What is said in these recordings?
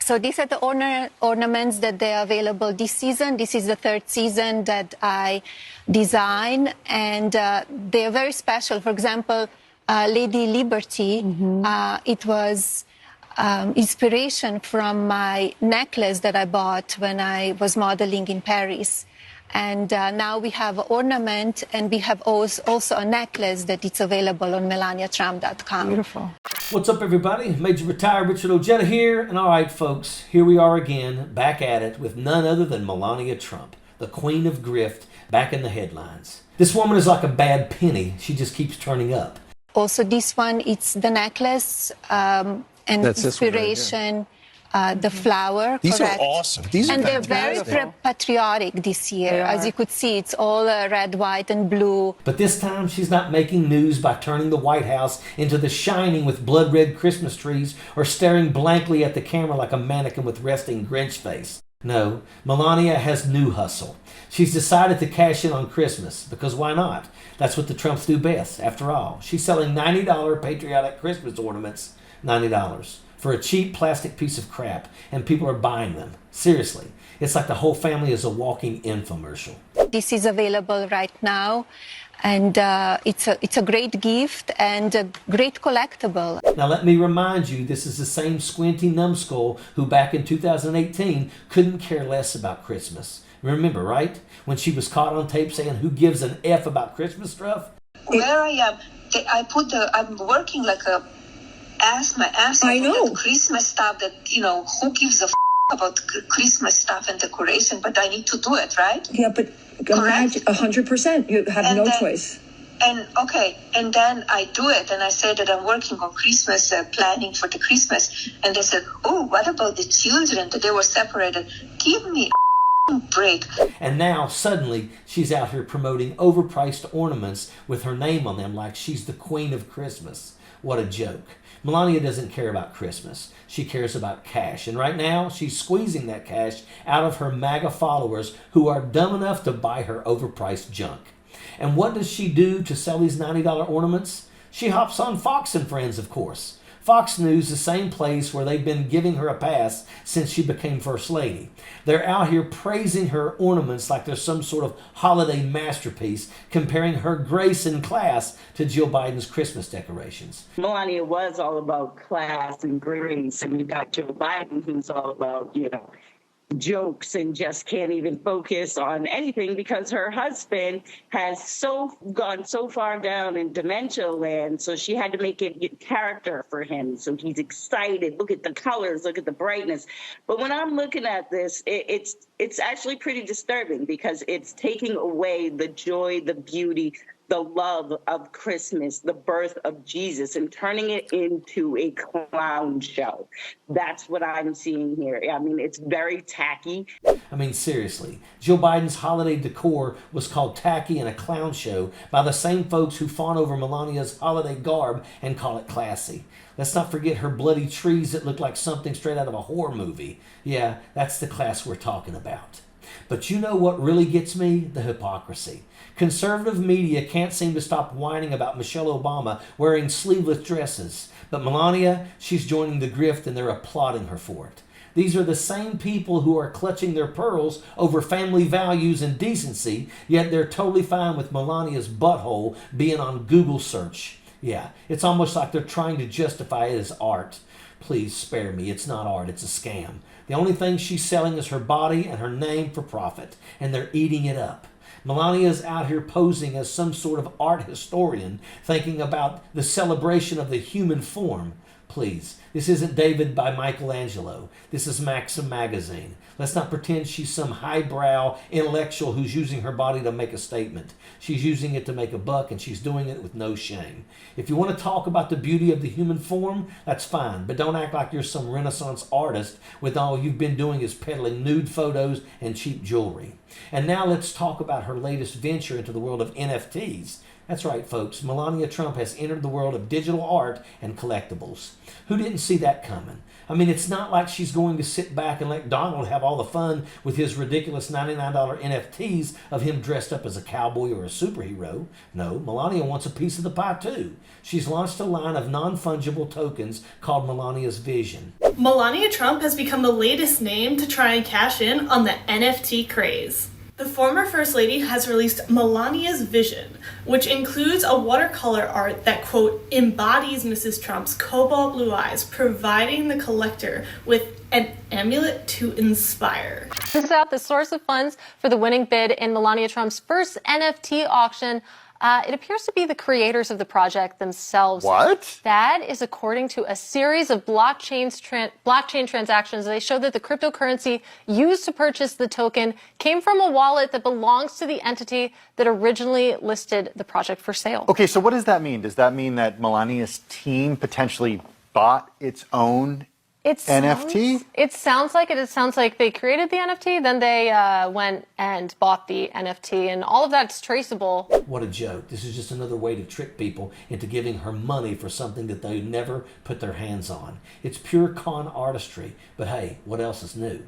So these are the ornaments that they are available this season. This is the third season that I design, and they are very special. For example, Lady Liberty, it was inspiration from my necklace that I bought when I was modeling in Paris. And now we have an ornament, and we have also a necklace that it's available on melaniatrump.com. Beautiful. What's up, everybody? Major Retired Richard Ojeda here. And all right, folks, here we are again, back at it with none other than Melania Trump, the queen of grift, back in the headlines. This woman is like a bad penny. She just keeps turning up. Also, this one, it's the necklace and That's inspiration. The flower. These correct. are awesome. These and are they're very patriotic this year. As you could see, it's all red, white, and blue. But this time, she's not making news by turning the White House into The Shining with blood-red Christmas trees or staring blankly at the camera like a mannequin with resting Grinch face. No, Melania has new hustle. She's decided to cash in on Christmas, because why not? That's what the Trumps do best. After all, she's selling $90 patriotic Christmas ornaments, $90. For a cheap plastic piece of crap, and people are buying them. Seriously, it's like the whole family is a walking infomercial. This is available right now, and it's a great gift and a great collectible. Now let me remind you, this is the same squinty numbskull who back in 2018 couldn't care less about Christmas. Remember, right? When she was caught on tape saying, "Who gives an F about Christmas stuff?" Where I am, I'm working like a my ass off. I know. Christmas stuff that, who gives a about Christmas stuff and decoration, but I need to do it, right? Yeah, but correct? 100%. You have no choice. And then I do it, and I say that I'm working on Christmas, planning for the Christmas, and they said, "Oh, what about the children that they were separated?" Give me a break. And now suddenly she's out here promoting overpriced ornaments with her name on them like she's the queen of Christmas. What a joke. Melania doesn't care about Christmas. She cares about cash. And right now, she's squeezing that cash out of her MAGA followers who are dumb enough to buy her overpriced junk. And what does she do to sell these $90 ornaments? She hops on Fox and Friends, of course. Fox News, the same place where they've been giving her a pass since she became First Lady. They're out here praising her ornaments like they're some sort of holiday masterpiece, comparing her grace and class to Jill Biden's Christmas decorations. Melania was all about class and grace, and you got Joe Biden, who's all about, jokes and just can't even focus on anything because her husband has gone so far down in dementia land, so she had to make it character for him. So he's excited. Look at the colors, look at the brightness. But when I'm looking at this, it's actually pretty disturbing because it's taking away the joy, the beauty, the love of Christmas, the birth of Jesus, and turning it into a clown show. That's what I'm seeing here. I mean, it's very tacky. I mean, seriously, Joe Biden's holiday decor was called tacky and a clown show by the same folks who fawn over Melania's holiday garb and call it classy. Let's not forget her bloody trees that look like something straight out of a horror movie. Yeah, that's the class we're talking about. But you know what really gets me? The hypocrisy. Conservative media can't seem to stop whining about Michelle Obama wearing sleeveless dresses. But Melania, she's joining the grift and they're applauding her for it. These are the same people who are clutching their pearls over family values and decency, yet they're totally fine with Melania's butthole being on Google search. Yeah, it's almost like they're trying to justify it as art. Please spare me, it's not art, it's a scam. The only thing she's selling is her body and her name for profit, and they're eating it up. Melania's out here posing as some sort of art historian, thinking about the celebration of the human form. Please, this isn't David by Michelangelo. This is Maxim magazine. Let's not pretend she's some highbrow intellectual who's using her body to make a statement. She's using it to make a buck, and she's doing it with no shame. If you want to talk about the beauty of the human form, that's fine, but don't act like you're some Renaissance artist with all you've been doing is peddling nude photos and cheap jewelry. And now let's talk about her latest venture into the world of NFTs. That's right, folks. Melania Trump has entered the world of digital art and collectibles. Who didn't see that coming? I mean, it's not like she's going to sit back and let Donald have all the fun with his ridiculous $99 NFTs of him dressed up as a cowboy or a superhero. No, Melania wants a piece of the pie too. She's launched a line of non-fungible tokens called Melania's Vision. Melania Trump has become the latest name to try and cash in on the NFT craze. The former First Lady has released Melania's Vision, which includes a watercolor art that, quote, embodies Mrs. Trump's cobalt blue eyes, providing the collector with an amulet to inspire. Turns out the source of funds for the winning bid in Melania Trump's first NFT auction, it appears to be the creators of the project themselves. What? That is according to a series of blockchain transactions. They show that the cryptocurrency used to purchase the token came from a wallet that belongs to the entity that originally listed the project for sale. Okay, so what does that mean? Does that mean that Melania's team potentially bought its own NFT? It sounds like it. It sounds like they created the NFT, then they went and bought the NFT, and all of that's traceable. What a joke. This is just another way to trick people into giving her money for something that they never put their hands on. It's pure con artistry, but hey, what else is new?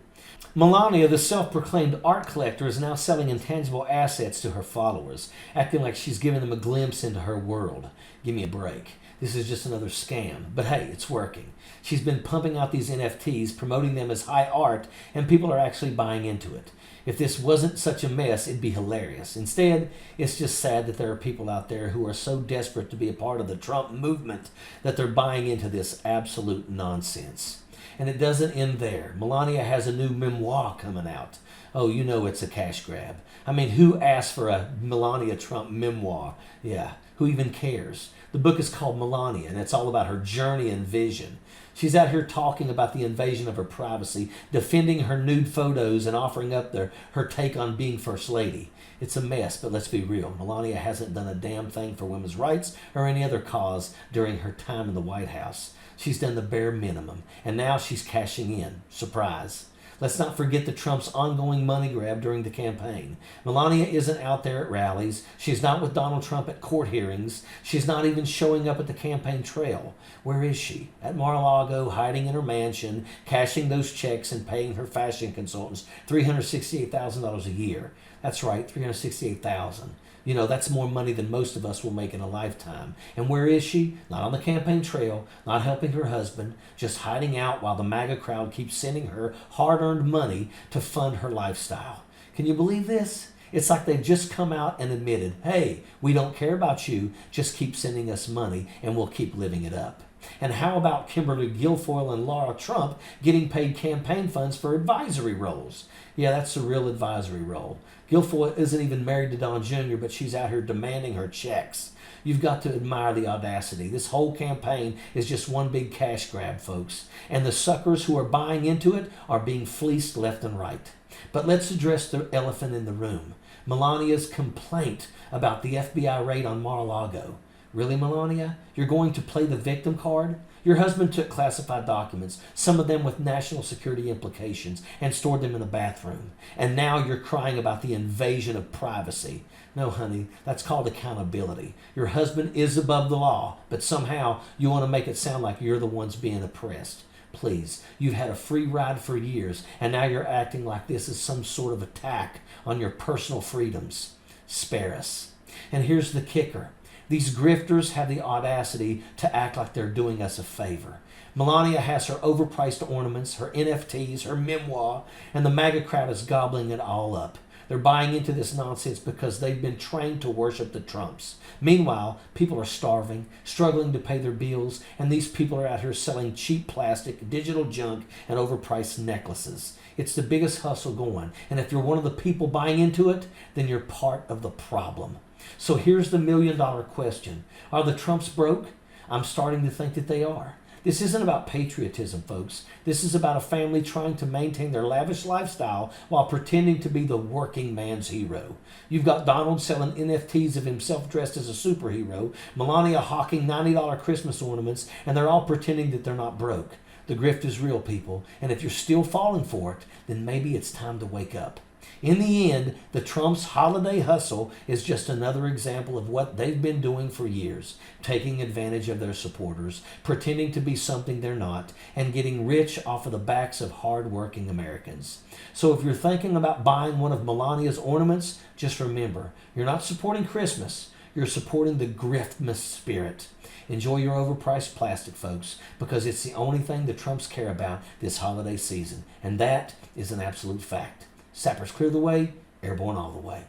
Melania, the self-proclaimed art collector, is now selling intangible assets to her followers, acting like she's giving them a glimpse into her world. Give me a break. This is just another scam, but hey, it's working. She's been pumping out these NFTs, promoting them as high art, and people are actually buying into it. If this wasn't such a mess, it'd be hilarious. Instead, it's just sad that there are people out there who are so desperate to be a part of the Trump movement that they're buying into this absolute nonsense. And it doesn't end there. Melania has a new memoir coming out. Oh, you know it's a cash grab. I mean, who asked for a Melania Trump memoir? Yeah, who even cares? The book is called Melania, and it's all about her journey and vision. She's out here talking about the invasion of her privacy, defending her nude photos, and offering up her take on being First Lady. It's a mess, but let's be real. Melania hasn't done a damn thing for women's rights or any other cause during her time in the White House. She's done the bare minimum, and now she's cashing in. Surprise. Let's not forget the Trump's ongoing money grab during the campaign. Melania isn't out there at rallies. She's not with Donald Trump at court hearings. She's not even showing up at the campaign trail. Where is she? At Mar-a-Lago, hiding in her mansion, cashing those checks and paying her fashion consultants $368,000 a year. That's right, $368,000. You know, that's more money than most of us will make in a lifetime. And where is she? Not on the campaign trail, not helping her husband, just hiding out while the MAGA crowd keeps sending her hard-earned money to fund her lifestyle. Can you believe this? It's like they've just come out and admitted, hey, we don't care about you, just keep sending us money and we'll keep living it up. And how about Kimberly Guilfoyle and Laura Trump getting paid campaign funds for advisory roles? Yeah, that's a real advisory role. Guilfoyle isn't even married to Don Jr., but she's out here demanding her checks. You've got to admire the audacity. This whole campaign is just one big cash grab, folks. And the suckers who are buying into it are being fleeced left and right. But let's address the elephant in the room. Melania's complaint about the FBI raid on Mar-a-Lago. Really, Melania? You're going to play the victim card? Your husband took classified documents, some of them with national security implications, and stored them in a bathroom. And now you're crying about the invasion of privacy. No, honey, that's called accountability. Your husband is above the law, but somehow you want to make it sound like you're the ones being oppressed. Please, you've had a free ride for years, and now you're acting like this is some sort of attack on your personal freedoms. Spare us. And here's the kicker. These grifters have the audacity to act like they're doing us a favor. Melania has her overpriced ornaments, her NFTs, her memoir, and the MAGA crowd is gobbling it all up. They're buying into this nonsense because they've been trained to worship the Trumps. Meanwhile, people are starving, struggling to pay their bills, and these people are out here selling cheap plastic, digital junk, and overpriced necklaces. It's the biggest hustle going, and if you're one of the people buying into it, then you're part of the problem. So here's the million-dollar question. Are the Trumps broke? I'm starting to think that they are. This isn't about patriotism, folks. This is about a family trying to maintain their lavish lifestyle while pretending to be the working man's hero. You've got Donald selling NFTs of himself dressed as a superhero, Melania hawking $90 Christmas ornaments, and they're all pretending that they're not broke. The grift is real, people, and if you're still falling for it, then maybe it's time to wake up. In the end, the Trump's holiday hustle is just another example of what they've been doing for years, taking advantage of their supporters, pretending to be something they're not, and getting rich off of the backs of hard-working Americans. So if you're thinking about buying one of Melania's ornaments, just remember, you're not supporting Christmas, you're supporting the griftmas spirit. Enjoy your overpriced plastic, folks, because it's the only thing the Trumps care about this holiday season, and that is an absolute fact. Sappers clear the way, airborne all the way.